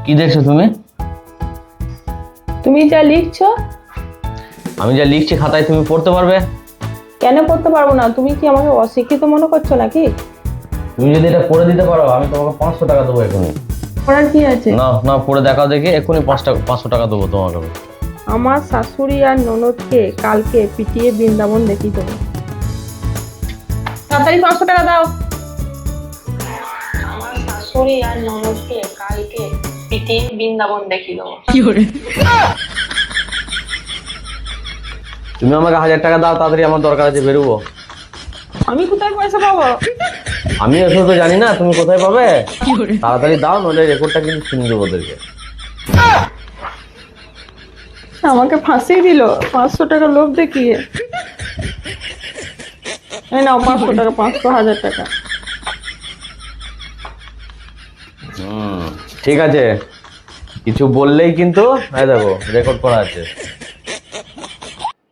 কি দেখছো তুমি? তুমি যা লিখছো। আমি যা লিখছি খাতায় তুমি পড়তে পারবে? কেন পড়তে পারবো না? তুমি কি আমাকে অশিক্ষিত মনে করছো নাকি? তুমি যদি এটা পড়ে দিতে পারো আমি তোমাকে 500 টাকা দেবো এখনই। পড়ার কি আছে? না না, পড়ে দেখাও দেখি, এক্ষুনি 500 টাকা দেবো তোমাকে আমি। আমার শাশুড়ি আর ননদকে কালকে পিটিয়ে বৃন্দাবন দেখিয়ে দেবো। তাড়াতাড়ি 500 টাকা দাও। আমার শাশুড়ি আর ননদকে কালকে পিটিয়ে বৃন্দাবন দেখিয়ে দেবো। তুমি আমাকে 1000 টাকা দাও তাড়াতাড়ি, আমার দরকার আছে, বেরোবো। আমি কোথায় পয়সা পাবো? আমি এসব তো জানি না, তুমি কোথায় পাবে? তাড়াতাড়ি দাও, নইলে রেকর্ডটা কিন্তু শুনে দেবো ওদেরকে। আমাকে ফাঁসিয়ে দিল 500 টাকা লোভ দেখিয়ে। এই নাও 500 টাকা, 500, 1000 টাকা। ঠিক আছে, কিছু বললেই কিন্তু দেখো রেকর্ড করা আছে।